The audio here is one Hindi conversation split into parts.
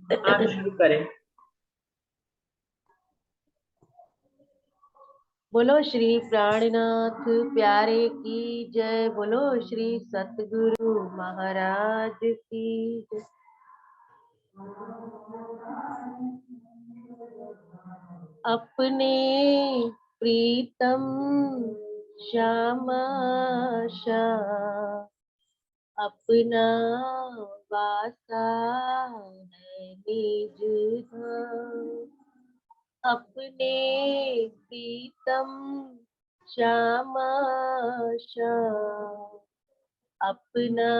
आप शुरू करें। बोलो श्री प्राणनाथ प्यारे की जय। बोलो श्री सतगुरु महाराज की जय। अपने प्रीतम श्यामा श्याम अपना वासा है निज धाम। अपने प्रीतम श्यामा श्याम अपना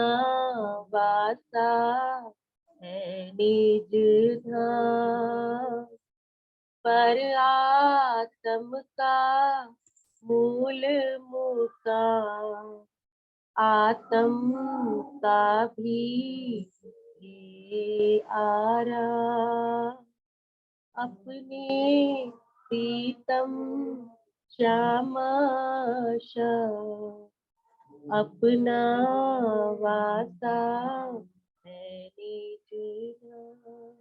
वासा है निज धाम। पर आत्म का मूल मुकाम आत्म का भी ये आराम। अपने प्रीतम श्यामा श्याम अपना वासा है निज धाम।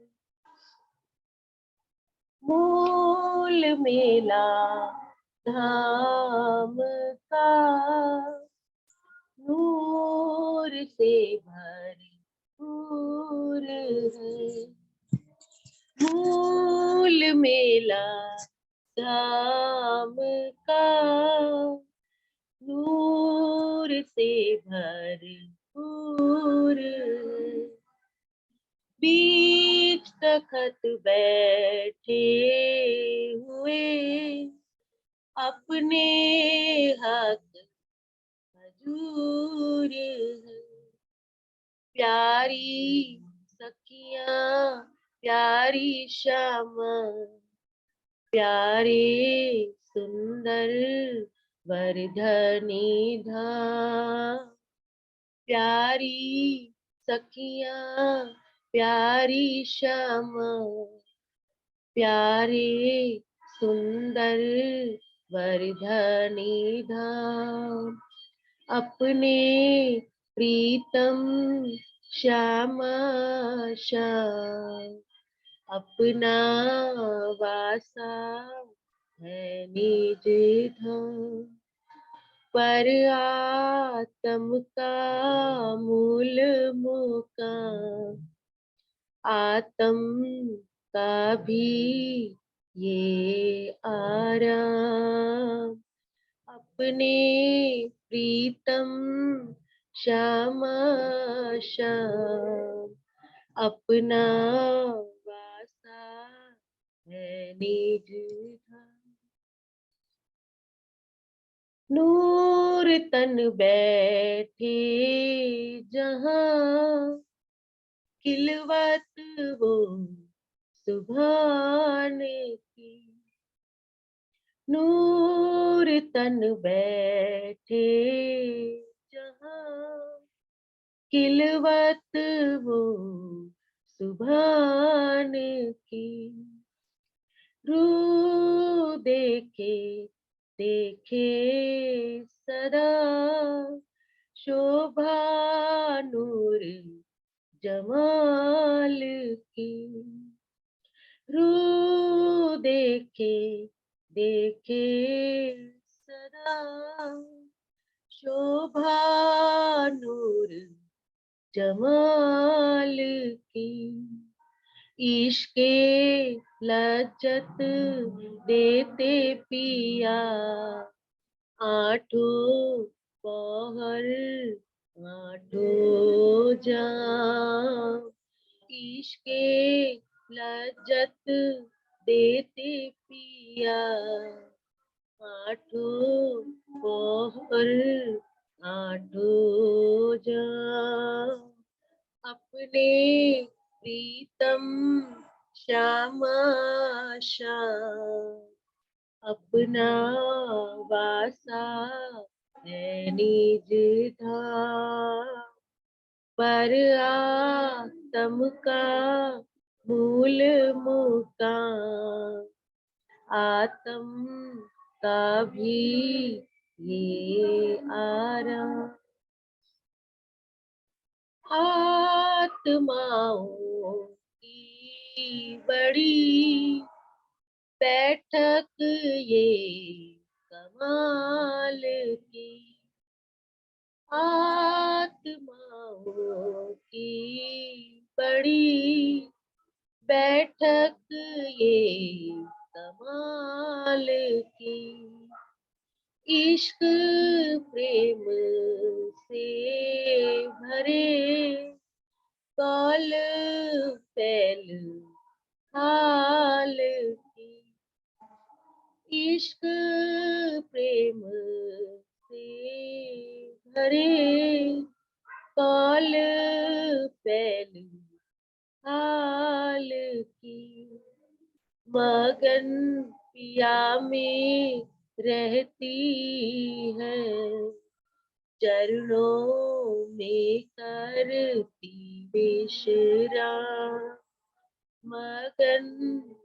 मूल मेला धाम का नूर से भरपूर है। मूल मेला धाम का नूर से भरपूर है। बीच तखत बैठे हुए अपने हक हजूर है। प्यारी सखियां प्यारी श्यामा प्यारे सुंदर वर्धनी धाम। प्यारी सखियां प्यारी श्यामा प्यारे सुंदर वर्धनी धाम। अपने प्रीतम श्यामा श्याम अपना वासा है निज धाम। पर आत्म का मूल मुकाम आत्म का भी ये आराम। अपने प्रीतम श्यामा श्याम अपना वासा है निज धाम। नूर तन बैठे जहाँ खिलवत हो सुभान की। नूर तन बैठे जहाँ खिलवत हो सुभान की। रू देखे देखे सदा शोभा नूर जमाल की। रू देखे देखे सदा शोभा नूर जमाल की। इश्के लज्जत देते पिया आठों पहर आठों जाम। इश्के लज्जत देते पिया आठों पहर आठों जाम। अपने प्रीतम श्यामा श्याम अपना वासा है निज धाम। पर आत्म का मूल मुकाम आत्म का भी ये आराम। आत्माओं की बड़ी बैठक ये कमाल की, आत्माओं की बड़ी बैठक ये कमाल की, इश्क प्रेम से भरे कौल फैल हाल की, इश्क प्रेम से भरे कौल फैल हाल की, मगन पिया में रहती है, चरणों में करती विश्राम, मगन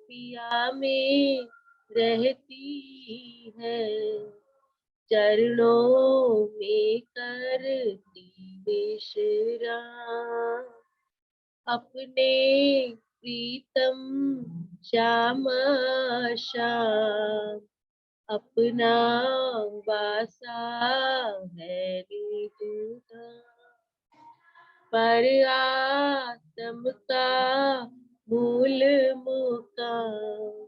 पिया में रहती है, चरणों में करती विश्राम, अपने प्रीतम श्याम श्याम, अपना वासा है निजुदा, पर आत्म का मूल मुकाम,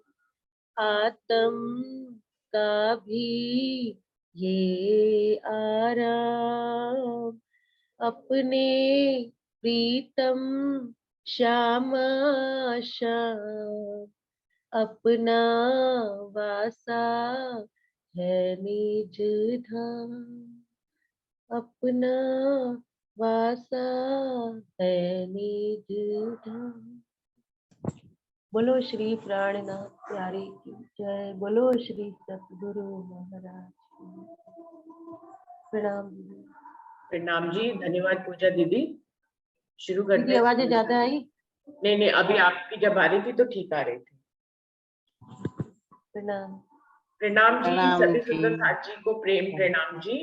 आत्म का भी ये आराम, अपने प्रीतम श्याम श्याम, अपना वासा है निज धाम, अपना वासा है निज धाम। बोलो श्री प्राणनाथ प्यारे की जय, बोलो श्री सतगुरु महाराज की। प्रणाम दीदी। प्रणाम जी, धन्यवाद पूजा दीदी। शुरू करते दीदी हैं। आवाजें ज्यादा आई? नहीं, अभी आपकी जब आ रही थी तो ठीक आ रही थी। प्रणाम। प्रणाम जी, प्रणाम सभी जी। सुंदर साथी को प्रेम प्रणाम जी।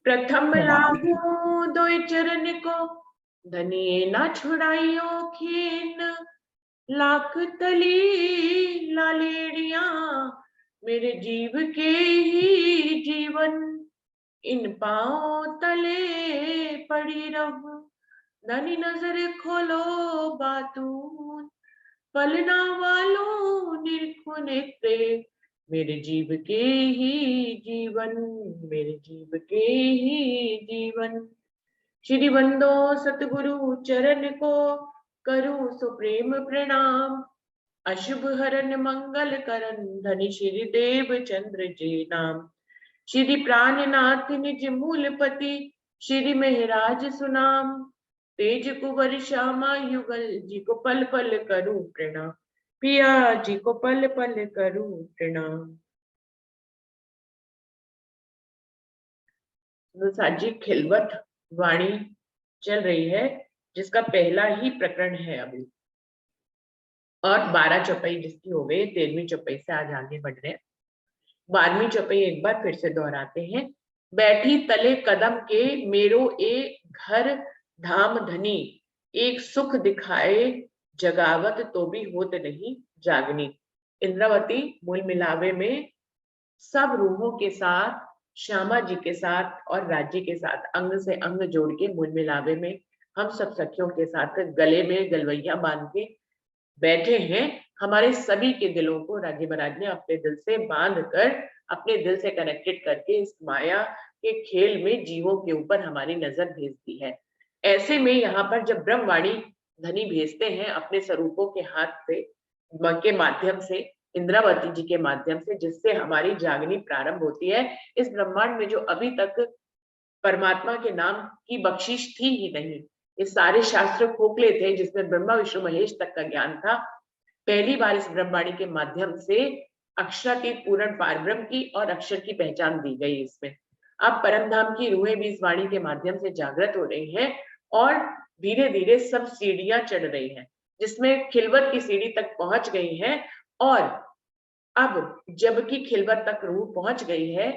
प्रथम लागू दोई चरण को, धनिये ना छुड़ाइयो खीन, लाख तली लालेड़िया मेरे जीव के ही जीवन, इन पांव तले पड़ी रहूं, धनी नजर खोलो बातून, पलना वालों निरखो नेत्रे, मेरे जीव के ही जीवन, मेरे जीव के ही जीवन। श्री बंदो सतगुरु चरण को, करूं सुप्रेम प्रणाम, अशुभ हरन मंगल करन, धनी श्री देव चंद्र जी नाम। श्री प्राणनाथ निज मूलपति, श्री महराज सुनाम, तेज कुंवर श्यामा युगल जी को पल पल करूं प्रणाम, पिया जी को पल पल करूं प्रणाम। साजी खिलवत वाणी चल रही है, जिसका पहला ही प्रकरण है अभी, और 12 चौपाई जिसकी हो गई, 13वीं चौपाई से आज आगे बढ़ रहे हैं। 12वीं चौपाई एक बार फिर से दोहराते हैं। बैठी तले कदम के मेरो ए घर धाम धनी, एक सुख दिखाए जगावत तो भी होत नहीं जागनी। इंद्रावती मूल मिलावे में सब रूहों के साथ, श्यामा जी के साथ और राज्य के साथ अंग से अंग जोड़ के मूल मिलावे में हम सब सखियों के साथ गले में गलवैया बांध के बैठे हैं। हमारे सभी के दिलों को राज्य महाराज ने अपने दिल से बांध कर, अपने दिल से कनेक्टेड करके इस माया के खेल में जीवों के ऊपर हमारी नजर भेजती है। ऐसे में यहाँ पर जब ब्रह्मवाणी धनी भेजते हैं अपने स्वरूपों के हाथ से के माध्यम से, इंद्रावती जी के माध्यम से, जिससे हमारी जागनी प्रारंभ होती है। इस ब्रह्मांड में जो अभी तक परमात्मा के नाम की बख्शिश थी ही नहीं, ये सारे शास्त्र खोखले थे जिसमें ब्रह्मा विष्णु महेश तक का ज्ञान था। पहली बार इस ब्रह्मवाणी के माध्यम से अक्षरातीत पूर्ण पारब्रह्म की और अक्षर की पहचान दी गई। इसमें अब परमधाम की रूहें भी इस वाणी के माध्यम से जागृत हो रही हैं और धीरे धीरे सब सीढ़ियां चढ़ रही हैं, जिसमें खिलवत की सीढ़ी तक पहुंच गई है। और अब जबकि खिलवत तक रूह पहुंच गई है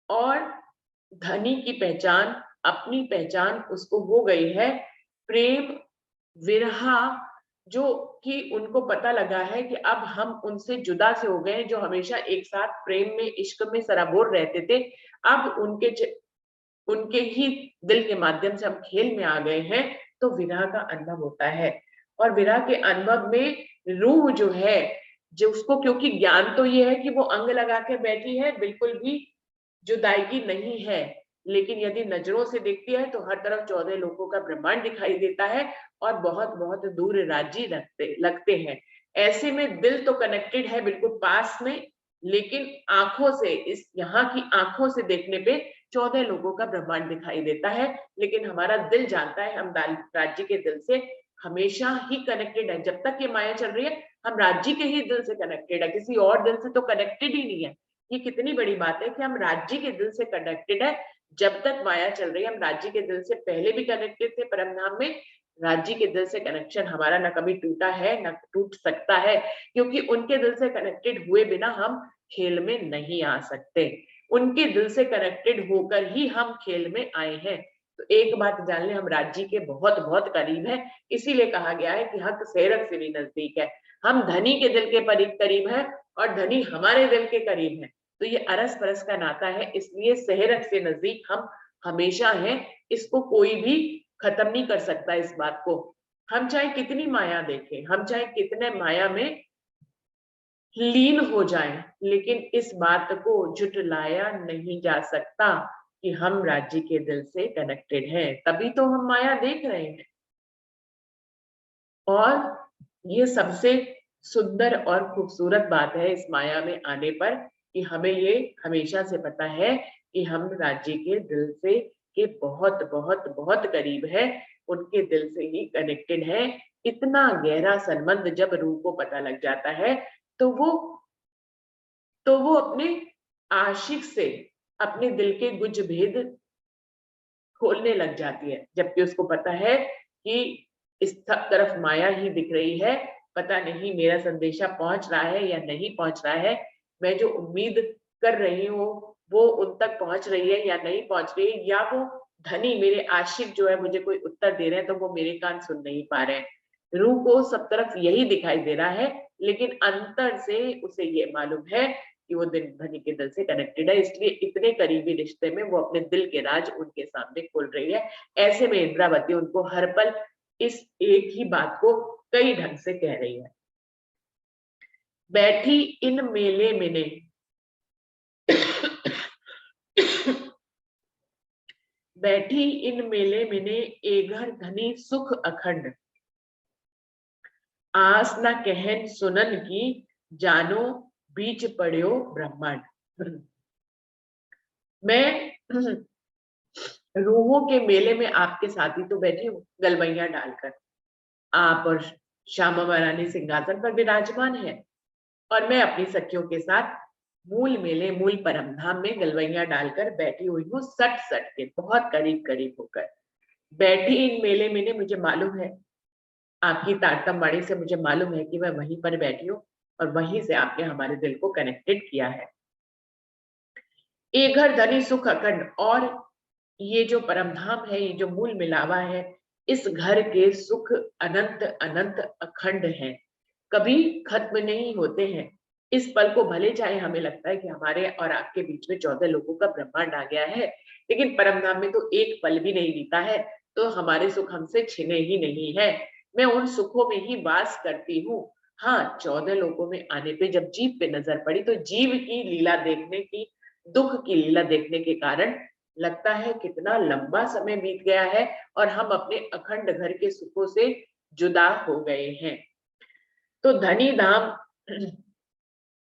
और धनी की पहचान, अपनी पहचान उसको हो गई है, प्रेम विरहा जो कि उनको पता लगा है कि अब हम उनसे जुदा से हो गए हैं, जो हमेशा एक साथ प्रेम में, इश्क में सराबोर रहते थे, अब उनके ही दिल के माध्यम से हम खेल में आ गए हैं, तो विरह का अनुभव होता है। और विरह के अनुभव में रूह जो है, जो उसको, क्योंकि ज्ञान तो ये है कि वो अंग लगा के बैठी है, बिल्कुल भी जुदाई नहीं है, लेकिन यदि नजरों से देखती है तो हर तरफ 14 लोगों का ब्रह्मांड दिखाई देता है और बहुत बहुत दूर राज्य लगते हैं। ऐसे में दिल तो कनेक्टेड है बिल्कुल पास में, लेकिन आंखों से, इस यहाँ की आंखों से देखने पे 14 लोगों का ब्रह्मांड दिखाई देता है, लेकिन हमारा दिल जानता है हम राज्य के दिल से हमेशा ही कनेक्टेड है। जब तक ये माया चल रही है हम राज्य के ही दिल से कनेक्टेड है, किसी और दिल से तो कनेक्टेड ही नहीं है। ये कितनी बड़ी बात है कि हम राज्य के दिल से कनेक्टेड है। जब तक माया चल रही है हम राज्य के दिल से पहले भी कनेक्टेड थे परम धाम में। राज्य के दिल से कनेक्शन हमारा न कभी टूटा है न टूट सकता है, क्योंकि उनके दिल से कनेक्टेड हुए बिना हम खेल में नहीं आ सकते। उनके दिल से कनेक्टेड होकर ही हम खेल में आए हैं। तो एक बात जान ले, हम राज्य के बहुत बहुत करीब है, इसीलिए कहा गया है कि हक सेरक से भी नजदीक है। हम धनी के दिल के करीब है और धनी हमारे दिल के करीब है। तो ये अरस परस का नाता है, इसलिए सेहरत से नजदीक हम हमेशा हैं। इसको कोई भी खत्म नहीं कर सकता इस बात को। हम चाहे कितनी माया देखें, हम चाहे कितने माया में लीन हो जाएं, लेकिन इस बात को झुटलाया नहीं जा सकता कि हम राज्य के दिल से कनेक्टेड हैं, तभी तो हम माया देख रहे हैं। और ये सबसे सुंदर और खूबसूरत बात है इस माया में आने पर, कि हमें ये हमेशा से पता है कि हम राज्य के दिल से के बहुत बहुत बहुत करीब है, उनके दिल से ही कनेक्टेड है। इतना गहरा संबंध जब रूह को पता लग जाता है तो वो अपने आशिक से अपने दिल के गुज भेद खोलने लग जाती है, जबकि उसको पता है कि इस तरफ माया ही दिख रही है, पता नहीं मेरा संदेशा पहुंच रहा है या नहीं पहुंच रहा है, मैं जो उम्मीद कर रही हूँ वो उन तक पहुंच रही है या नहीं पहुंच रही है, या वो धनी मेरे आशिक जो है मुझे कोई उत्तर दे रहे हैं तो वो मेरे कान सुन नहीं पा रहे हैं। रूह को सब तरफ यही दिखाई दे रहा है, लेकिन अंतर से उसे ये मालूम है कि वो दिन धनी के दिल से कनेक्टेड है, इसलिए इतने करीबी रिश्ते में वो अपने दिल के राज उनके सामने खोल रही है। ऐसे में इंद्रावती उनको हर पल इस एक ही बात को कई ढंग से कह रही है। बैठी इन मेले में ने बैठी इन मेले में ने ए घर धनी सुख अखंड, आस न कहन सुनन की जानो बीच पड़ियो ब्रह्मांड। मैं रूहों के मेले में आपके साथ ही तो बैठी हूँ गलबैया डालकर, आप और श्यामा महारानी सिंहासन पर विराजमान है और मैं अपनी सखियों के साथ मूल मेले, मूल परमधाम में गलबैया डालकर बैठी हुई हूँ, सट सट के बहुत करीब करीब होकर बैठी। इन मेले में ने मुझे मालूम है, आपकी तारतम वाणी से मुझे मालूम है कि मैं वहीं पर बैठी हूँ और वहीं से आपने हमारे दिल को कनेक्टेड किया है। एक घर धनी सुख अखंड, और ये जो परमधाम है, ये जो मूल मिलावा है, इस घर के सुख अनंत अनंत अखंड है, कभी खत्म नहीं होते हैं। इस पल को भले चाहे हमें लगता है कि हमारे और आपके बीच में 14 लोगों का ब्रह्मांड आ गया है, लेकिन परमधाम में तो एक पल भी नहीं बीता है, तो हमारे सुख हमसे छिने ही नहीं है। मैं उन सुखों में ही वास करती हूँ। हाँ, 14 लोगों में आने पे जब जीव पे नजर पड़ी तो जीव की लीला देखने की, दुख की लीला देखने के कारण लगता है कितना लंबा समय बीत गया है और हम अपने अखंड घर के सुखों से जुदा हो गए हैं। तो धनी धाम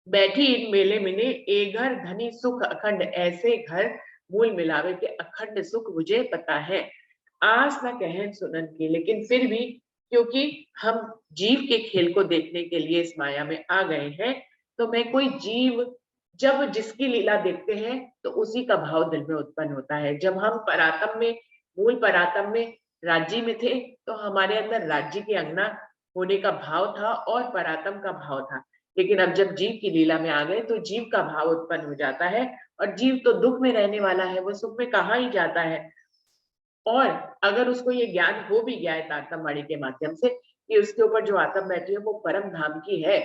बैठी इन मेले में ने ए घर धनी सुख अखंड, ऐसे घर मूल मिलावे के अखंड सुख मुझे पता है। आस न कहन सुनन की, लेकिन फिर भी क्योंकि हम जीव के खेल को देखने के लिए इस माया में आ गए हैं, तो मैं कोई जीव जब जिसकी लीला देखते हैं तो उसी का भाव दिल में उत्पन्न होता है। जब हम परातम में, मूल परातम में राज्य में थे तो हमारे अंदर राज्य की अंगना होने का भाव था और परातम का भाव था, लेकिन अब जब जीव की लीला में आ गए तो जीव का भाव उत्पन्न हो जाता है, और जीव तो दुख में रहने वाला है, वो सुख में कहाँ ही जाता है। और अगर उसको ये ज्ञान हो भी गया है तारतम्य वाणी के माध्यम से कि उसके ऊपर जो आत्मा बैठी है वो परम धाम की है,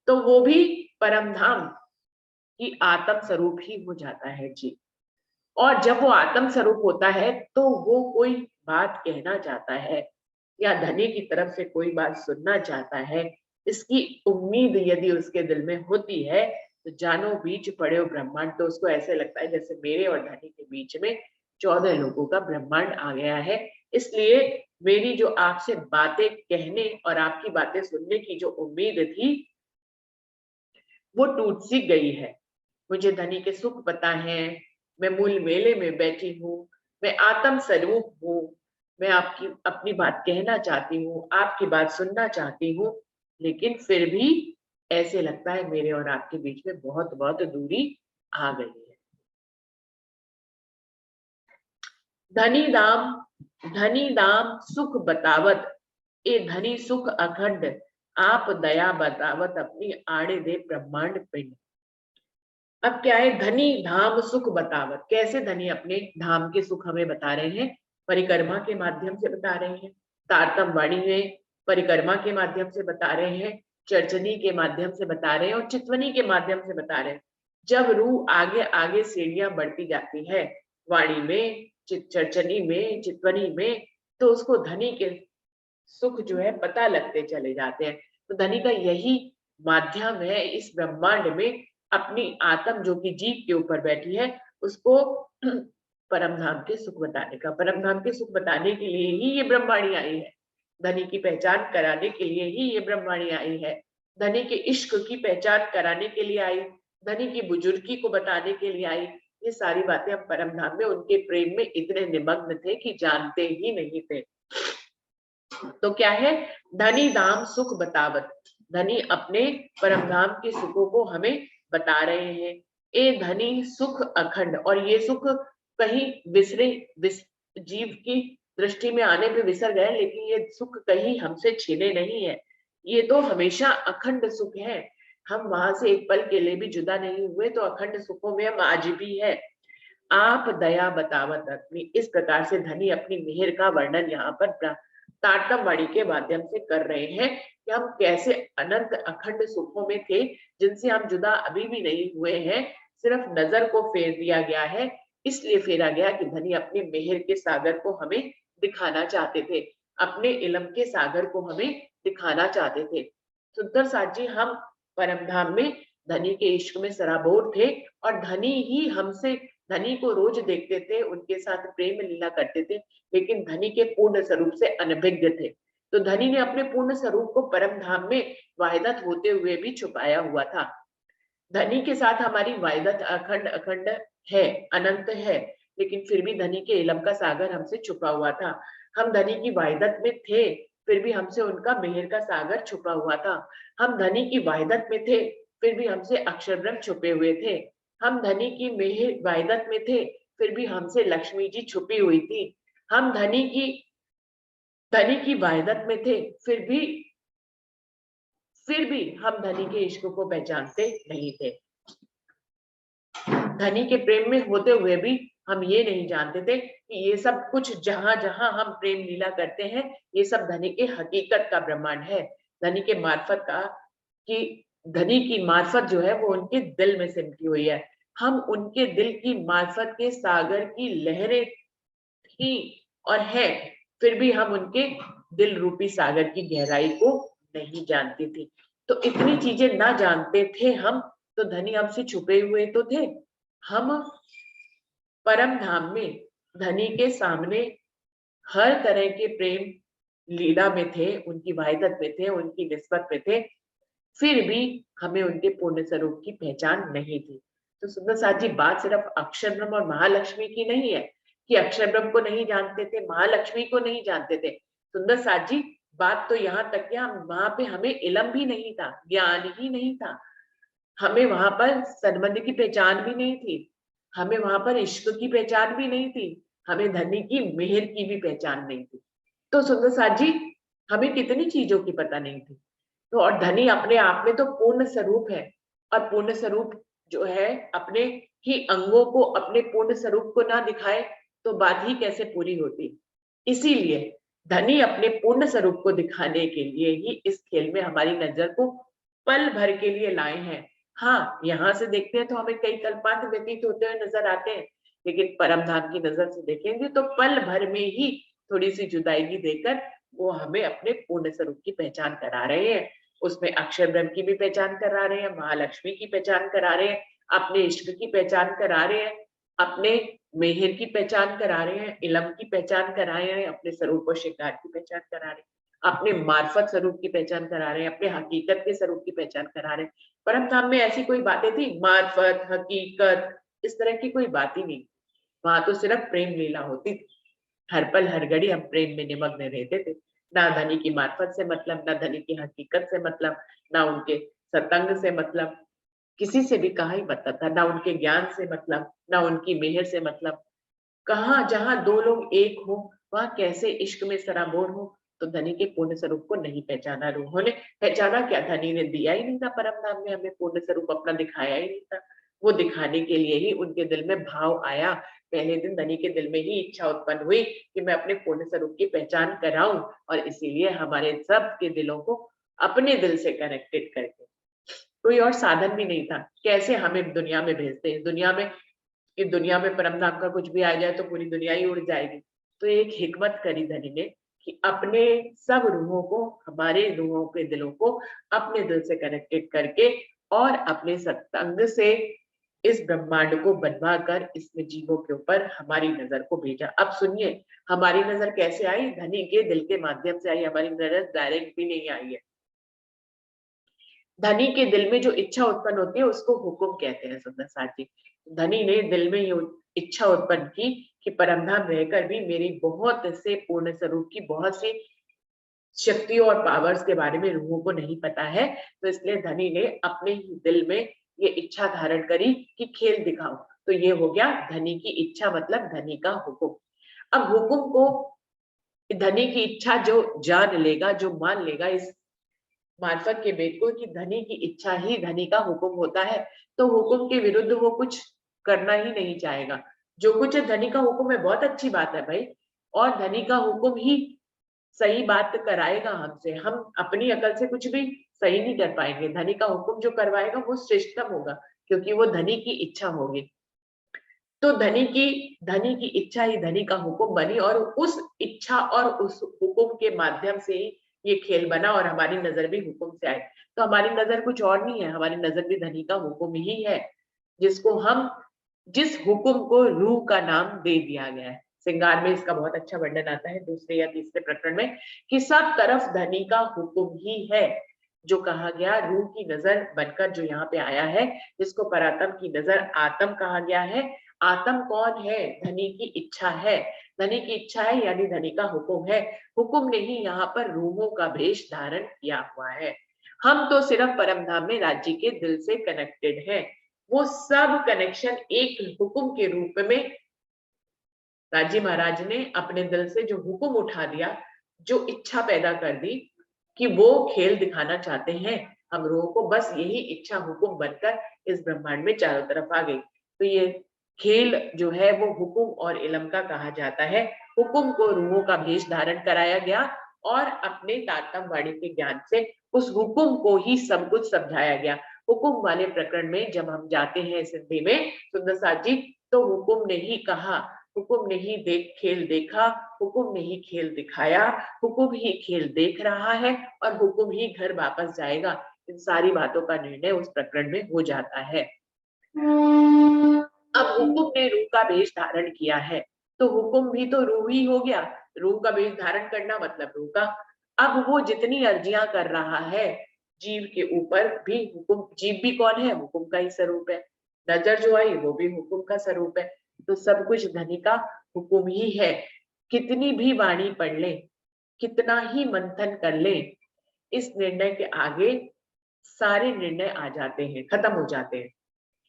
तो वो भी परम धाम की आत्म स्वरूप ही हो जाता है जी। और जब वो आत्म स्वरूप होता है तो वो कोई बात कहना चाहता है या धनी की तरफ से कोई बात सुनना चाहता है, इसकी उम्मीद यदि उसके दिल में होती है, तो जानो बीच पड़े हो ब्रह्मांड। तो उसको ऐसे लगता है जैसे मेरे और धनी के बीच में 14 लोगों का ब्रह्मांड आ गया है। इसलिए मेरी जो आपसे बातें कहने और आपकी बातें सुनने की जो उम्मीद थी, वो टूट सी गई है। मुझे धनी के सुख पता है, मैं मूल मेले में बैठी हूँ, मैं आत्म स्वरूप हूँ, मैं आपकी अपनी बात कहना चाहती हूँ, आपकी बात सुनना चाहती हूँ, लेकिन फिर भी ऐसे लगता है मेरे और आपके बीच में बहुत बहुत दूरी आ गई है। धनी दाम सुख बतावत, ए धनी सुख अखंड, आप दया बतावत अपनी आड़े दे ब्रह्मांड पिंड। अब क्या है, धनी धाम सुख बतावत, कैसे धनी अपने धाम के सुख हमें बता रहे हैं, परिक्रमा के माध्यम से बता रहे हैं, तारतम्य वाणी में परिक्रमा के माध्यम से बता रहे हैं, चर्चनी के माध्यम से बता रहे हैं और चितवनी के माध्यम से बता रहे हैं। जब रूह आगे आगे सीढ़ियां बढ़ती जाती है, वाणी में, चर्चनी में, चितवनी में, तो उसको धनी के सुख जो है पता लगते चले जाते हैं। तो धनी का यही माध्यम है इस ब्रह्मांड में अपनी आत्म जो कि जीव के ऊपर बैठी है, उसको परम धाम के सुख बताने का। परम धाम के सुख बताने के लिए ही ये ब्रह्मवाणी आई है, धनी की पहचान कराने के लिए ही ये ब्रह्मवाणी आई है, धनी के इश्क की पहचान कराने के लिए आई, धनी की बुजुर्गी को बताने के लिए आई। ये सारी बातें हम परम धाम में उनके प्रेम में इतने निमग्न थे कि जानते ही नहीं थे। तो क्या है, धनी धाम सुख बतावत, धनी अपने परम धाम के सुखों को हमें बता रहे हैं। ए धनी सुख अखंड, और ये सुख कहीं जीव की दृष्टि में आने पे विसर गए, लेकिन ये सुख कहीं हमसे छिने नहीं है, ये तो हमेशा अखंड सुख है। हम वहां से एक पल के लिए भी जुदा नहीं हुए, तो अखंड सुखों में हम आज भी है। आप दया बतावत अपनी, इस प्रकार से धनी अपनी मेहर का वर्णन यहाँ पर तारतम्य वाणी के माध्यम से कर रहे हैं कि हम कैसे अनंत अखंड सुखों में थे, जिनसे हम जुदा अभी भी नहीं हुए हैं, सिर्फ नजर को फेर दिया गया है। इसलिए फेरा गया कि धनी अपने मेहर के सागर को हमें दिखाना चाहते थे, अपने इल्म के सागर को हमें दिखाना चाहते थे। सुंदर साथ जी, हम परम धाम में धनी के इश्क में सराबोर थे, और धनी ही हमसे, धनी को रोज देखते थे, उनके साथ प्रेम लीला करते थे, लेकिन धनी के पूर्ण स्वरूप से अनभिज्ञ थे। तो धनी ने अपने पूर्ण स्वरूप को परम धाम में वाहिदत होते हुए भी छुपाया हुआ था। धनी के साथ हमारी वाहिदत अखंड अखंड है, अनंत है, लेकिन फिर भी धनी के इलम का सागर हमसे छुपा हुआ था। हम धनी की वाहिदत में थे, फिर भी हमसे उनका मेहर का सागर छुपा हुआ था। हम धनी की वाहिदत में थे, फिर भी हमसे अक्षर ब्रह्म छुपे हुए थे। हम धनी की मेहर वाहिदत में थे, फिर भी हमसे लक्ष्मी जी छुपी हुई थी। हम धनी की वाहिदत में थे, फिर भी हम धनी के इश्क को पहचानते नहीं थे। धनी के प्रेम में होते हुए भी हम ये नहीं जानते थे कि ये सब कुछ जहां जहां हम प्रेम लीला करते हैं, ये सब धनी के हकीकत का ब्रह्मांड है, धनी के मार्फत का, कि धनी की मार्फत जो है वो उनके दिल में सिमटी हुई है। हम उनके दिल की मार्फत के सागर की लहरें थी और है, फिर भी हम उनके दिल रूपी सागर की गहराई को नहीं जानती थी। तो इतनी चीजें ना जानते थे हम, तो धनी हमसे छुपे हुए तो थे। हम परम धाम में धनी के सामने हर तरह के प्रेम लीला में थे, उनकी वाहिदत में थे, उनकी निस्बत में थे, फिर भी हमें उनके पूर्ण स्वरूप की पहचान नहीं थी। तो सुंदर साथ जी, बात सिर्फ अक्षर ब्रह्म और महालक्ष्मी की नहीं है कि अक्षर ब्रह्म को नहीं जानते थे, महालक्ष्मी को नहीं जानते थे। सुंदर साथ जी, बात तो यहाँ तक कि हम वहां पे हमें इलम भी नहीं था, ज्ञान ही नहीं था, हमें वहां पर संबंध की पहचान भी नहीं थी, हमें वहां पर इश्क की पहचान भी नहीं थी, हमें धनी की मेहर की भी पहचान नहीं थी। तो सुंदर साथ जी, हमें कितनी चीजों की पता नहीं थी। तो और धनी अपने आप में तो पूर्ण स्वरूप है, और पूर्ण स्वरूप जो है अपने ही अंगों को, अपने पूर्ण स्वरूप को ना दिखाए तो बात ही कैसे पूरी होती। इसीलिए धनी अपने पूर्ण स्वरूप को दिखाने के लिए ही इस खेल में हमारी नजर को पल भर के लिए लाए हैं। हाँ, यहाँ से देखते हैं तो हमें कई कल्पांत व्यतीत होते हुए नजर आते हैं, लेकिन परम धाम की नजर से देखेंगे तो पल भर में ही थोड़ी सी जुदाई देकर वो हमें अपने पूर्ण स्वरूप की पहचान करा रहे हैं। उसमें अक्षर ब्रह्म की भी पहचान करा रहे हैं, महालक्ष्मी की पहचान करा रहे हैं, अपने इष्ट की पहचान करा रहे हैं, अपने मेहर की पहचान करा रहे हैं, इलम की पहचान करा रहे हैं, अपने स्वरूप और शिकार की पहचान करा रहे हैं, अपने मार्फत स्वरूप की पहचान करा रहे हैं, अपने हकीकत के स्वरूप की पहचान करा रहे हैं। परम धाम में ऐसी कोई बातें थी, मार्फत, हकीकत, इस तरह की कोई बात ही नहीं। वहां तो सिर्फ प्रेम लीला होती थी। हर पल हर घड़ी हम प्रेम में निमग्न रहते थे। ना धनी की मार्फत से मतलब, ना धनी की हकीकत से मतलब, ना उनके सतंग से मतलब, किसी से भी कहा ही मतलब था, ना उनके ज्ञान से मतलब, ना उनकी मेहर से मतलब। कहाँ जहां दो लोग एक हो, वहां कैसे इश्क में सराबोर हो। तो धनी के पूर्ण स्वरूप को नहीं पहचाना रूहों ने। पहचाना क्या, धनी ने दिया ही नहीं था परम धाम में हमें पूर्ण स्वरूप अपना, दिखाया ही नहीं था। वो दिखाने के लिए ही उनके दिल में भाव आया। पहले दिन धनी के दिल में ही इच्छा उत्पन्न हुई कि मैं अपने पूर्ण स्वरूप की पहचान कराऊं, और इसीलिए हमारे सब के दिलों को अपने दिल से कनेक्टेड करके, कोई और साधन भी नहीं था। कैसे हमें दुनिया में भेजते हैं, दुनिया में, कि दुनिया में परम धाम का कुछ भी आ जाए तो पूरी दुनिया ही उड़ जाएगी। तो एक हिकमत करी धनी ने कि अपने सब रूहों को, हमारे रूहों के दिलों को अपने दिल से कनेक्टेड करके और अपने सत्संग से इस ब्रह्मांड को बनवा कर इसमें जीवों के ऊपर हमारी नजर को भेजा। अब सुनिए, हमारी नजर कैसे आई, धनी के दिल के माध्यम से आई। हमारी नजर डायरेक्ट भी नहीं आई है। धनी के दिल में जो इच्छा उत्पन्न होती है उसको हुक्म कहते हैं सुंदर साथ जी। धनी ने दिल में ये इच्छा उत्पन्न की कि परमधाम रहकर भी मेरी बहुत से पूर्ण स्वरूप की बहुत सी शक्तियों और पावर्स के बारे में रूहों को नहीं पता है। तो इसलिए धनी ने अपने ही दिल में ये इच्छा धारण करी कि खेल दिखाओ। तो ये हो गया धनी की इच्छा, मतलब धनी का हुक्म। अब हुक्म को, धनी की इच्छा जो जान लेगा, जो मान लेगा इस मार्फत के वेद को कि धनी की इच्छा ही धनी का हुक्म होता है, तो हुक्म के विरुद्ध वो कुछ करना ही नहीं चाहेगा। जो कुछ धनी का हुक्म है बहुत अच्छी बात है भाई, और धनी का हुक्म ही सही बात कराएगा हमसे। हम अपनी अकल से कुछ भी सही नहीं कर पाएंगे। धनी का हुक्म जो करवाएगा वो श्रेष्ठतम होगा, क्योंकि वो धनी की इच्छा होगी। तो धनी की इच्छा ही धनी का हुक्म बनी, और उस इच्छा और उस हुक्म के माध्यम से ही ये खेल बना, और हमारी नजर भी हुक्म से आई। तो हमारी नजर कुछ और नहीं है, हमारी नजर भी धनी का हुक्म ही है, जिसको हम, जिस हुक्म को रूह का नाम दे दिया गया है। श्रृंगार में इसका बहुत अच्छा वर्णन आता है दूसरे या तीसरे प्रकरण में, कि सब तरफ धनी का हुक्म ही है। जो कहा गया रूह की नजर बनकर जो यहाँ पे आया है, जिसको परात्म की नजर आत्म कहा गया है। आत्म कौन है, धनी की इच्छा है। धनी की इच्छा है यानी धनी का हुक्म है। हुक्म ने ही यहाँ पर रूहों का भेष धारण किया हुआ है। हम तो सिर्फ परम धाम में राज्य के दिल से कनेक्टेड हैं। वो सब कनेक्शन एक हुक्म के रूप में राजी महाराज ने अपने दिल से जो हुक्म उठा दिया, जो इच्छा पैदा कर दी कि वो खेल दिखाना चाहते हैं हम लोगों को, बस यही इच्छा हुक्म बनकर इस ब्रह्मांड में चारों तरफ आ गई। तो ये खेल जो है वो हुक्म और इलम का कहा जाता है। हुक्म को रूहों का भेष धारण कराया गया, और अपने तारतम वाणी के ज्ञान से उस हुक्म को ही सब कुछ समझाया गया। हुक्म वाले प्रकरण में जब हम जाते हैं सिंधी में सुंदर साथ जी, तो हुक्म ने ही कहा, हुक्म ने ही खेल देखा, हुक्म ने ही खेल दिखाया, हुक्म ही खेल देख रहा है, और हुक्म ही घर वापस जाएगा। इन सारी बातों का निर्णय उस प्रकरण में हो जाता है। अब हुक्म ने रूह का वेश धारण किया है, तो हुक्म भी तो रूह ही हो गया। रूह का वेश धारण करना मतलब रूह का। अब वो जितनी अर्जियां कर रहा है जीव के ऊपर भी, हुक्म, जीव भी कौन है, हुक्म का ही स्वरूप है। नजर जो आई वो भी हुक्म का स्वरूप है। तो सब कुछ धनी का हुक्म ही है। कितनी भी वाणी पढ़ ले, कितना ही मंथन कर ले, इस निर्णय के आगे सारे निर्णय आ जाते हैं, खत्म हो जाते हैं,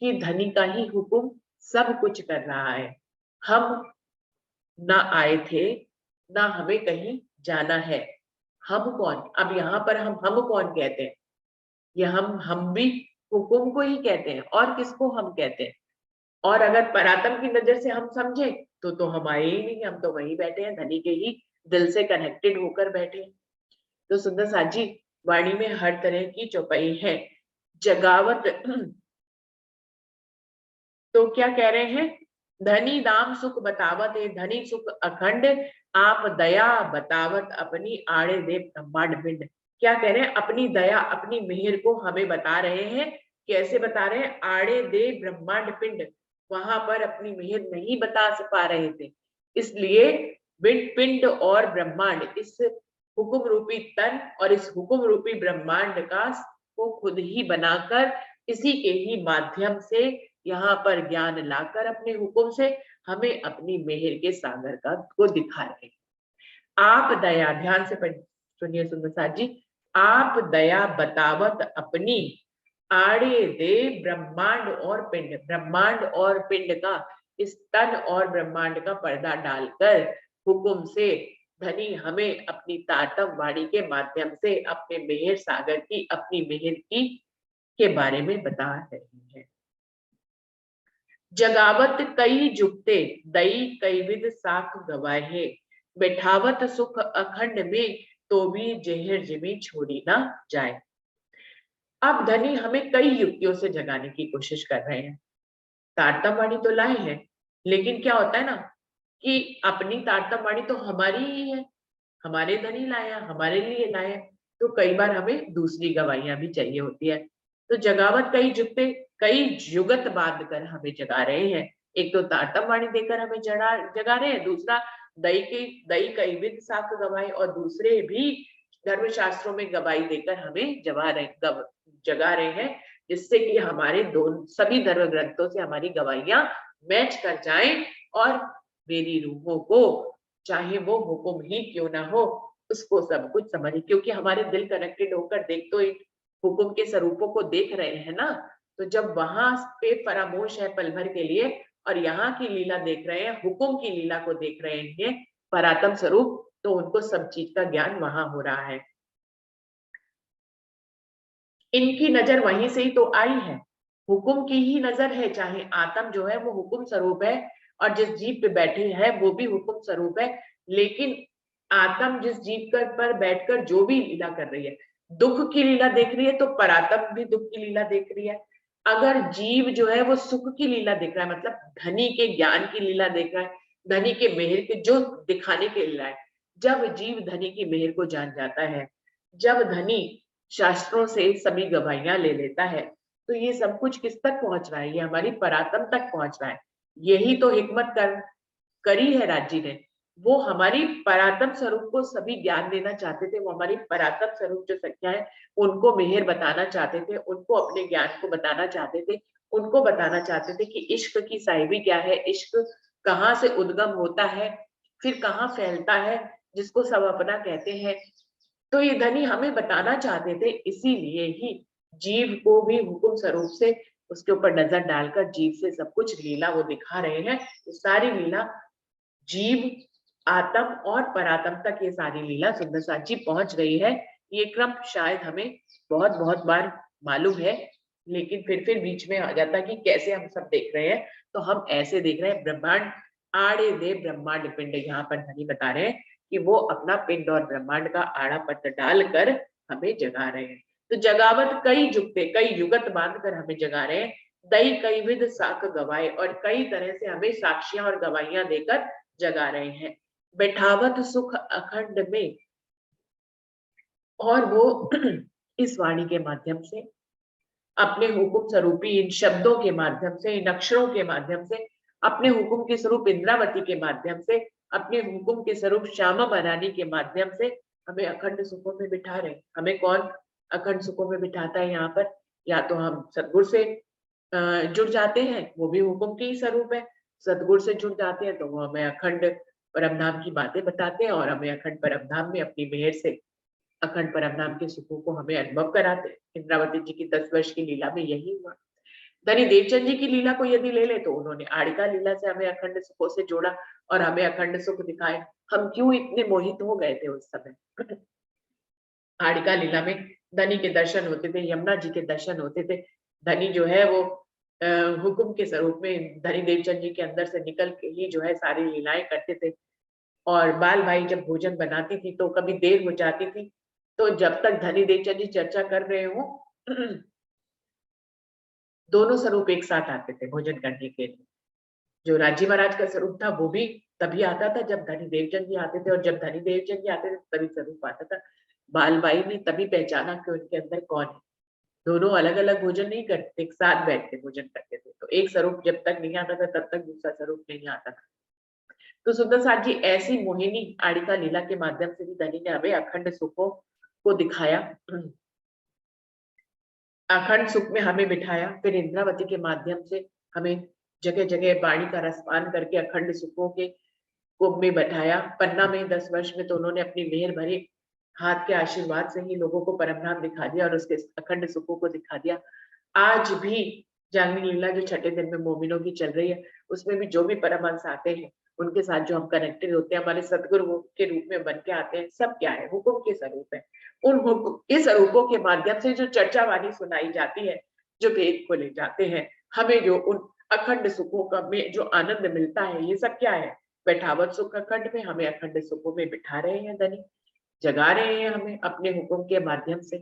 कि धनी का ही हुक्म सब कुछ कर रहा है। हम ना आए थे, ना हमें कहीं जाना है। हम कौन, अब यहाँ पर हम कौन कहते हैं, ये हम भी हुक्म को ही कहते हैं। और किसको हम कहते हैं, और अगर परातम की नजर से हम समझे तो हमारे ही नहीं, हम तो वहीं बैठे हैं, धनी के ही दिल से कनेक्टेड होकर बैठे हैं। तो सुंदर साजी वाणी में हर तरह की चौपाई है। जगावत तो क्या कह रहे हैं, धनी दाम सुख बतावत है, धनी सुख अखंड आप दया बतावत अपनी आड़े दे ब्रह्मांड पिंड। क्या कह रहे हैं, अपनी दया अपनी मेहर को हमें बता रहे हैं। कैसे बता रहे हैं, आड़े दे ब्रह्मांड पिंड, वहां पर अपनी मेहर नहीं बता पा रहे थे, इसलिए पिंड और ब्रह्मांड, इस हुक्म रूपी तन और इस हुक्म रूपी ब्रह्मांड का को खुद ही बनाकर इसी के ही माध्यम से यहाँ पर ज्ञान लाकर अपने हुक्म से हमें अपनी मेहर के सागर का को दिखा रहे हैं। आप दया, ध्यान से सुनिए सुंदर साथ जी, आप दया बतावत अपनी आड़े दे ब्रह्मांड और पिंड, ब्रह्मांड और पिंड का, इस तन और ब्रह्मांड का पर्दा डालकर हुक्म से धनी हमें अपनी तातम वाणी के माध्यम से अपने मेहर सागर की, अपनी मेहर की के बारे में बता रही है। जगावत कई जुगते दई कई विद साख गवाहे, बैठावत सुख अखंड में तो भी जहर जिमी छोड़ी ना जाए। अब धनी हमें कई युक्तियों से जगाने की कोशिश कर रहे हैं। तारतम वाणी तो लाए हैं, लेकिन क्या होता है ना कि अपनी तारतम वाणी तो हमारी ही है, हमारे धनी लाया, हमारे लिए लाया, तो कई बार हमें दूसरी गवाहियां भी चाहिए होती है। तो जगावत कई जुगते, कई जुगत बांध कर हमें जगा रहे हैं। एक तो तारतम वाणी देकर हमें जगा रहे हैं, दूसरा दई कई विद साख गवाए, और दूसरे भी धर्मशास्त्रों में गवाही देकर हमें जगा रहे हैं, जिससे कि हमारे दोनों सभी धर्म ग्रंथों से हमारी गवाहियां मैच कर जाएं और मेरी रूहों को, चाहे वो हुक्म ही क्यों ना हो, उसको सब कुछ समझ, क्योंकि हमारे दिल कनेक्टेड होकर देख तो इन हुक्म के स्वरूपों को देख रहे हैं ना। तो जब वहां पे परामोश है पल भर के लिए और यहाँ की लीला देख रहे हैं, हुक्म की लीला को देख रहे हैं, परातम स्वरूप, तो उनको सब चीज का ज्ञान वहां हो रहा है। इनकी नजर वहीं से ही तो आई है, हुक्म की ही नजर है, चाहे आत्म जो है वो हुक्म स्वरूप है और जिस जीव पे बैठे हैं वो भी हुक्म स्वरूप है, लेकिन आत्म जिस जीव पर बैठकर जो भी लीला कर रही है, दुख की लीला देख रही है, तो परात्म भी दुख की लीला देख रही है। अगर जीव जो है वो सुख की लीला देख रहा है, मतलब धनी के ज्ञान की लीला देख रहा है, धनी के मेहर के जो दिखाने के लीला है, जब जीव धनी की मेहर को जान जाता है, जब धनी शास्त्रों से सभी गवाहियां ले लेता है, तो ये सब कुछ किस तक पहुंच रहा है, ये हमारी परात्म तक पहुंच रहा है। यही तो हिकमत करी है राजी ने, वो हमारी परात्म स्वरूप को सभी ज्ञान देना चाहते थे, वो हमारी परात्म स्वरूप जो संख्या है उनको मेहर बताना चाहते थे, उनको अपने ज्ञान को बताना चाहते थे, उनको बताना चाहते थे कि इश्क की साहिबी क्या है, इश्क कहाँ से उद्गम होता है, फिर कहाँ फैलता है, जिसको सब अपना कहते हैं। तो ये धनी हमें बताना चाहते थे, इसीलिए ही जीव को भी हुक्म स्वरूप से उसके ऊपर नजर डालकर जीव से सब कुछ लीला वो दिखा रहे हैं। सारी लीला जीव, आत्म और परात्म तक ये सारी लीला सुंदर साची पहुंच गई है। ये क्रम शायद हमें बहुत बहुत बार मालूम है, लेकिन फिर बीच में आ जाता है कि कैसे हम सब देख रहे हैं। तो हम ऐसे देख रहे हैं, ब्रह्मांड आड़े दे ब्रह्मांड पिंड, यहाँ पर धनी बता रहे हैं कि वो अपना पिंड और ब्रह्मांड का आड़ा पत्र डालकर हमें जगा रहे हैं। तो जगावत कई जुगते, कई युगत बांध कर हमें जगा रहे हैं, दई कई विध साख गवाए, और कई तरह से हमें साक्षियां और गवाहियां देकर जगा रहे हैं। बैठावत सुख अखंड में, और वो इस वाणी के माध्यम से, अपने हुक्म स्वरूपी इन शब्दों के माध्यम से, इन अक्षरों के माध्यम से, अपने हुक्म के स्वरूप इंद्रावती के माध्यम से, अपने हुक्म के स्वरूप श्यामा बनानी के माध्यम से हमें अखंड सुखों में बिठा रहे। हमें कौन अखंड सुखों में बिठाता है यहाँ पर, या तो हम सतगुरु से जुड़ जाते हैं, वो भी हुक्म के ही स्वरूप है, सतगुरु से जुड़ जाते हैं तो वो हमें अखंड परम धाम की बातें बताते हैं और हमें अखंड परम धाम में अपनी मेहर से अखंड परम धाम के सुखों को हमें अनुभव कराते हैं। इंद्रावती जी की 10 वर्ष की लीला में यही हुआ। धनी देवचंद जी की लीला को यदि ले ले तो उन्होंने आड़िका लीला से हमें अखंड सुखों से जोड़ा और हमें अखंड सुख दिखाए। हम क्यों इतने मोहित हो गए थे उस समय। आड़िका लीला में धनी के दर्शन होते थे, यमुना जी के दर्शन होते थे, धनी जो है वो हुक्म के स्वरूप में धनी देवचंद जी के अंदर से निकल के ही जो है सारी लीलाएं करते थे। और बाल भाई जब भोजन बनाती थी तो कभी देर हो जाती थी, तो जब तक धनी देवचंद जी चर्चा कर रहे हो दोनों स्वरूप एक साथ आते थे भोजन करने के लिए। जो राजी महाराज का स्वरूप था वो भी तभी आता था जब धनी देवचंद जी आते थे, और जब धनी देवचंद जी आते थे तभी स्वरूप आता था। बालबाई ने तभी पहचाना कि उनके अंदर कौन है। दोनों अलग अलग भोजन नहीं करते, एक साथ बैठ के भोजन करते थे। तो एक स्वरूप जब तक नहीं आता था तब तक दूसरा स्वरूप नहीं आता था। तो सुंदर साथ जी ऐसी मोहिनी आड़िका लीला के माध्यम से भी धनी ने हमें अखंड सुखों को दिखाया, अखंड सुख में हमें बिठाया। फिर इंद्रावती के माध्यम से हमें जगह जगह वाणी का रसपान करके अखंड सुखों के कुंभ में बैठाया। पन्ना में 10 वर्ष में तो उन्होंने अपनी मेहर भरे हाथ के आशीर्वाद से ही लोगों को परम धाम दिखा दिया और उसके अखंड सुखों को दिखा दिया। आज भी जागरण लीला जो छठे दिन में मोमिनों की चल रही है, उसमें भी जो भी परमहंस आते हैं उनके साथ जो हम कनेक्टेड होते हैं, हमारे सतगुरु के रूप में बन के आते हैं, सब क्या है, हुक्म के स्वरूप है। उन हुक्म के स्वरूपों के माध्यम से जो चर्चा वाणी सुनाई जाती है, जो भेद को ले जाते हैं, हमें जो उन अखंड सुखों का में जो आनंद मिलता है, ये सब क्या है, बैठावत सुख अखंड में हमें अखंड सुखों में बिठा रहे हैं धनी, जगा रहे हैं हमें अपने हुक्म के माध्यम से।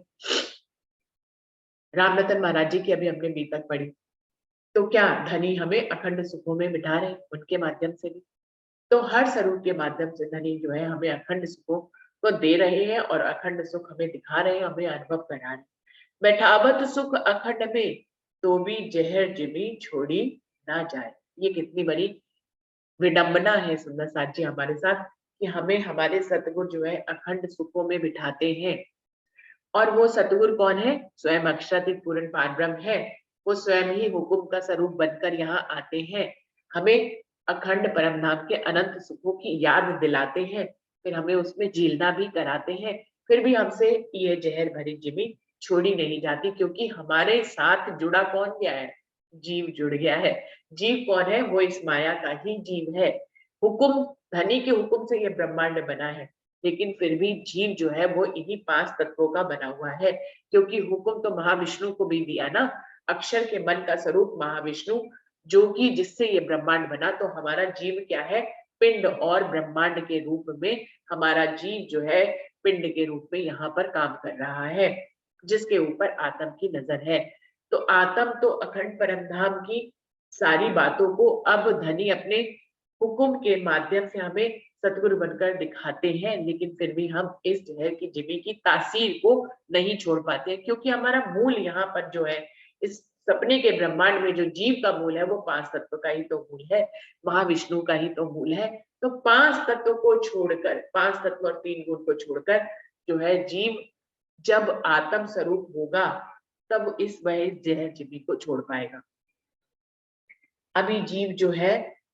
रामरतन महाराज जी की अभी हमने बीतक पढ़ी, तो क्या धनी हमें अखंड सुखों में बिठा रहे हैं उनके माध्यम से भी। तो हर स्वरूप के माध्यम से धनी जो है हमें अखंड सुखों को दे रहे हैं और अखंड सुख हमें दिखा रहे हैं, हमें अनुभव करा रहे हैं। बैठावत सुख अखंड में तो भी जहर जिमी छोड़ी ना जाए। ये कितनी बड़ी विडंबना है सुंदर साथ जी हमारे साथ, कि हमें हमारे सतगुरु जो है अखंड सुखों में बिठाते हैं। और वो सतगुरु कौन है, स्वयं अक्षरातीत पूर्ण पारब्रह्म है। वो स्वयं ही हुक्म का स्वरूप बनकर यहाँ आते हैं, हमें अखंड परम धाम के अनंत सुखों की याद दिलाते हैं, फिर हमें उसमें झीलना भी कराते हैं। फिर भी हमसे ये जहर भरी जिमी छोड़ी नहीं जाती, क्योंकि हमारे साथ जुड़ा कौन गया है, जीव जुड़ गया है। जीव कौन है, वो इस माया का ही जीव है। हुक्म, धनी के हुक्म से ये ब्रह्मांड बना है, लेकिन फिर भी जीव जो है वो इन्हीं 5 तत्वों का बना हुआ है, क्योंकि हुक्म तो महाविष्णु को भी दिया ना। अक्षर के मन का स्वरूप महाविष्णु, जो कि जिससे ये ब्रह्मांड बना, तो हमारा जीव क्या है, पिंड और ब्रह्मांड के रूप में हमारा जीव जो है पिंड के रूप में यहाँ पर काम कर रहा है, जिसके ऊपर आत्म की नजर है। तो आत्म तो अखंड परम धाम की सारी बातों को अब धनी अपने हुक्म के माध्यम से हमें सतगुरु बनकर दिखाते हैं, लेकिन फिर भी हम इस जहर की जिमी की तासीर को नहीं छोड़ पाते, क्योंकि हमारा मूल यहाँ पर जो है, इस सपने के ब्रह्मांड में जो जीव का मूल है वो 5 तत्व का ही तो मूल है, महाविष्णु का ही तो मूल है। तो 5 तत्व को छोड़कर, 5 तत्व और 3 गुण को छोड़कर जो है जीव जब आत्म स्वरूप होगा, तब इस वह जहर जिमी को छोड़ पाएगा। अभी जीव जो है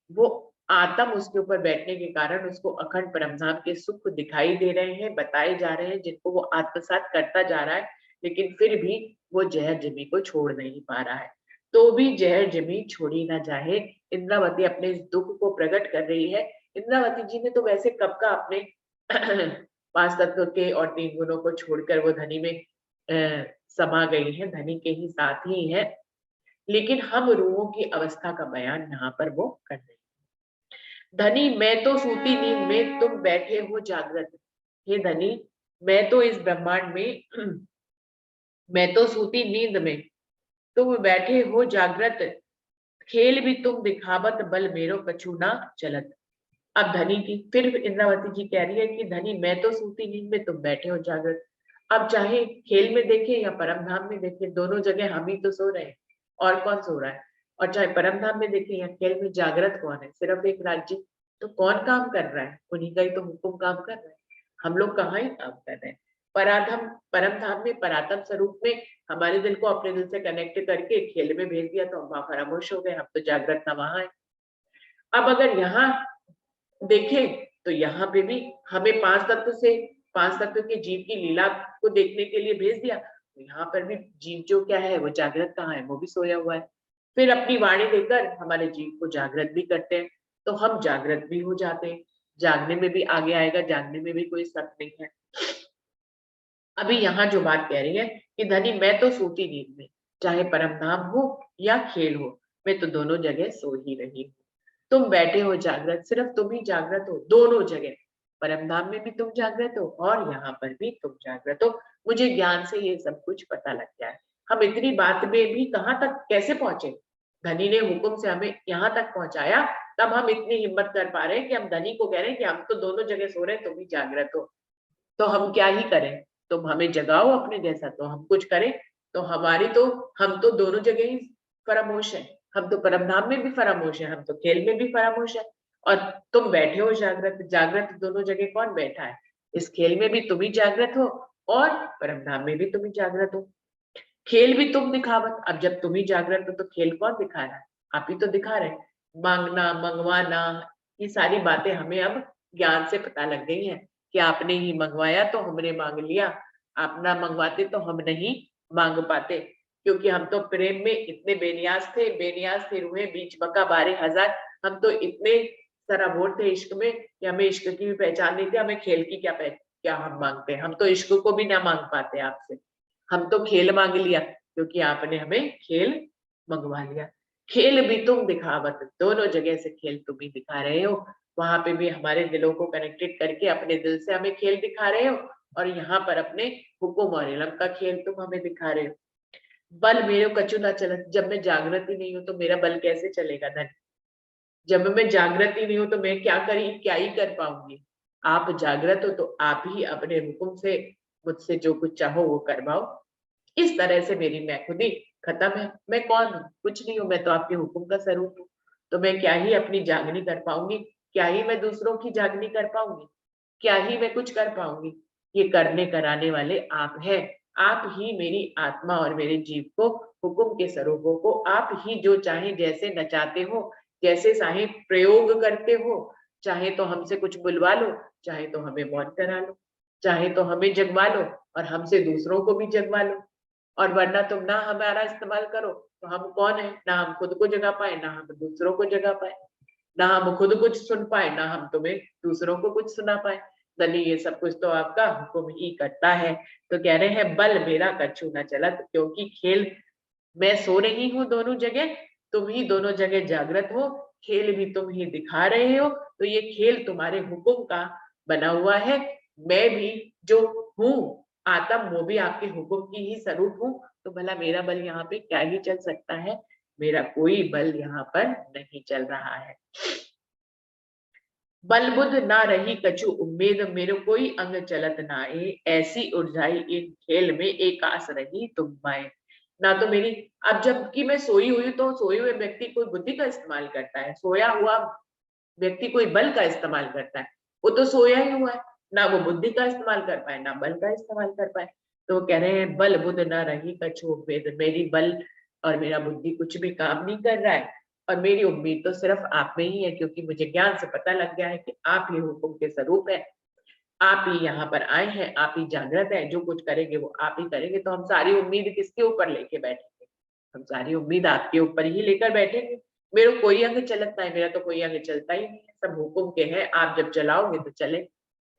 वो आत्म उसके ऊपर बैठने के कारण उसको अखंड परमधाम के सुख दिखाई दे रहे हैं, बताए जा रहे हैं, जिनको वो आत्मसात करता जा रहा है, लेकिन फिर भी वो जहर जिमी को छोड़ नहीं पा रहा है। तो भी जहर जिमी छोड़ी ना जाए, इंद्रावती अपने इस दुख को प्रकट कर रही है। इंद्रावती जी ने तो वैसे कब का अपने 5 तत्व के और 3 गुणों को छोड़कर वो धनी में समा गई है, धनी के ही साथ ही है, लेकिन हम रूहों की अवस्था का बयान यहाँ पर वो कर रहे हैं। धनी मैं तो सूती नींद में, तुम बैठे हो जागृत। हे धनी, मैं तो इस ब्रह्मांड में मैं तो सूती नींद में, तुम बैठे हो जागृत। खेल भी तुम दिखावत, बल मेरो कछु ना चलत। अब धनी की फिर इंद्रावती जी कह रही है कि धनी मैं तो सूती नींद में, तुम बैठे हो जागृत। अब चाहे खेल में देखे या परम धाम में देखे, दोनों जगह हम ही तो सो रहे हैं, और कौन सो रहा है। और चाहे परम धाम में देखे या खेल में, जागृत कौन है, सिर्फ एक राज्य। तो कौन काम कर रहा है, उन्हीं का ही तो हुक्म काम कर रहा है, हम लोग कहाँ ही काम कर रहे हैं। पराधम परम धाम में, परातम स्वरूप में हमारे दिल को अपने दिल से कनेक्ट करके खेल में भेज दिया, तो हम वहां फरामोश हो गए, हम तो जागृत ना वहां है। अब अगर यहाँ देखें तो यहाँ पे भी हमें 5 तत्व से, 5 तत्व के जीव की लीला को देखने के लिए भेज दिया, तो यहाँ पर भी जीव जो क्या है, वो जागृत कहाँ है, वो भी सोया हुआ है। फिर अपनी वाणी देकर हमारे जीव को जागृत भी करते हैं, तो हम जागृत भी हो जाते हैं। जागने में भी आगे आएगा, जागने में भी कोई शक नहीं है। अभी यहाँ जो बात कह रही है कि धनी मैं तो सोती नींद में, चाहे परमधाम हो या खेल हो, मैं तो दोनों जगह सो ही रही हूँ। तुम बैठे हो जागृत, सिर्फ तुम ही जागृत हो दोनों जगह, परमधाम में भी तुम जागृत हो और यहाँ पर भी तुम जागृत हो। मुझे ज्ञान से ये सब कुछ पता लग गया है। हम इतनी बात में भी कहाँ तक कैसे पहुंचे? धनी ने हुक्म से हमें यहाँ तक पहुंचाया, तब हम इतनी हिम्मत कर पा रहे हैं कि हम धनी को कह रहे हैं कि हम तो दोनों जगह सो रहे हैं, तुम भी जागृत हो। तो हम क्या ही करें? तुम हमें जगाओ अपने जैसा, तो हम कुछ करें। तो हमारी तो हम तो दोनों जगह ही फरामोश है। हम तो परमधाम में भी फरामोश है, हम तो खेल में भी फरामोश है। और तुम बैठे हो जागृत, जागृत दोनों जगह कौन बैठा है? इस खेल में भी तुम ही जागृत हो और परमधाम में भी तुम ही जागृत हो। खेल भी तुम दिखावत, अब जब तुम ही जागृत हो तो खेल कौन दिखा रहा है? आप ही तो दिखा रहे हैं। मांगना, मंगवाना, ये सारी बातें हमें अब ज्ञान से पता लग गई हैं कि आपने ही मंगवाया तो हमने मांग लिया, आप ना मंगवाते तो हम नहीं मांग पाते। क्योंकि हम तो प्रेम में इतने बेनियाज थे रूहे बीच बका बारे हजार। हम तो इतने सराबोर थे इश्क में कि हमें इश्क की भी पहचान नहीं थी, हमें खेल की क्या हम मांगते। हम तो इश्क को भी ना मांग पाते आपसे, हम तो खेल मांग लिया क्योंकि आपने हमें खेल मंगवा लिया। खेल भी तुम दिखावत, दोनों जगह से खेल तुम ही दिखा रहे हो। वहां पे भी हमारे दिलों को कनेक्टेड करके अपने दिल से हमें खेल दिखा रहे हो, और यहाँ पर अपने हुक्म और इलम का खेल तुम हमें दिखा रहे हो। बल मेरे कछु ना चलत, जब मैं जागृत ही नहीं हूं तो मेरा बल कैसे चलेगा धन? जब मैं जागृत ही नहीं हूं तो मैं क्या ही कर पाऊंगी? आप जागृत हो तो आप ही अपने हुक्म से मुझसे जो कुछ चाहो वो करवाओ। इस तरह से मेरी मैं खुदी खत्म है। मैं कौन हूँ? कुछ नहीं हूँ, मैं तो आपके हुक्म का स्वरूप हूँ। तो मैं क्या ही अपनी जागनी कर पाऊंगी? क्या ही मैं दूसरों की जागनी कर पाऊंगी? क्या ही मैं कुछ कर पाऊंगी? ये करने कराने वाले आप हैं। आप ही मेरी आत्मा और मेरे जीव को, हुक्म के स्वरूपों को आप ही जो चाहे जैसे नचाते हो, जैसे चाहे प्रयोग करते हो। चाहे तो हमसे कुछ बुलवा लो, चाहे तो हमें मौन करा लो, चाहे तो हमें जगवा लो और हमसे दूसरों को भी जगवा लो। और वरना तुम ना हमारा इस्तेमाल करो तो हम कौन है? ना हम खुद को जगा पाए, ना हम दूसरों को जगा पाए, ना हम खुद कुछ सुन पाए, ना हम तुम्हें दूसरों को कुछ सुना पाए। दली ये सब कुछ तो आपका हुक्म ही करता है। तो कह रहे हैं बल मेरा कछु न चलत, क्योंकि खेल मैं सो रही हूँ दोनों जगह, तुम ही दोनों जगह जागृत हो, खेल भी तुम ही दिखा रहे हो। तो ये खेल तुम्हारे हुक्म का बना हुआ है। मैं भी जो हूँ आत्म, वो भी आपके हुक्म की ही स्वरूप हूँ। तो भला मेरा बल यहाँ पे क्या ही चल सकता है? मेरा कोई बल यहाँ पर नहीं चल रहा है। बल बुध ना रही कछु उम्मीद, मेरो कोई अंग चलत नाए, ऐसी उलझाई इन खेल में एक आस रही तुम पाए। ना तो मेरी, अब जबकि मैं सोई हुई तो सोए हुए व्यक्ति कोई बुद्धि का इस्तेमाल करता है, सोया हुआ व्यक्ति कोई बल का इस्तेमाल करता है। वो तो सोया ही हुआ है, ना वो बुद्धि का इस्तेमाल कर पाए ना बल का इस्तेमाल कर पाए। तो वो कह रहे हैं बल बुध ना रही कछु उम्मीद, मेरी बल और मेरा बुद्धि कुछ भी काम नहीं कर रहा है। और मेरी उम्मीद तो सिर्फ आप में ही है, क्योंकि मुझे ज्ञान से पता लग गया है कि आप ही हुक्म के स्वरूप है। आप ही यहाँ पर आए हैं, आप ही जागृत है, जो कुछ करेंगे वो आप ही करेंगे। तो हम सारी उम्मीद किसके ऊपर लेके बैठेंगे? हम सारी उम्मीद आपके ऊपर ही लेकर बैठेंगे। मेरा कोई अंग चलता है, मेरा तो कोई अंग चलता ही नहीं है, सब हुक्म के हैं। आप जब चलाओगे तो चले।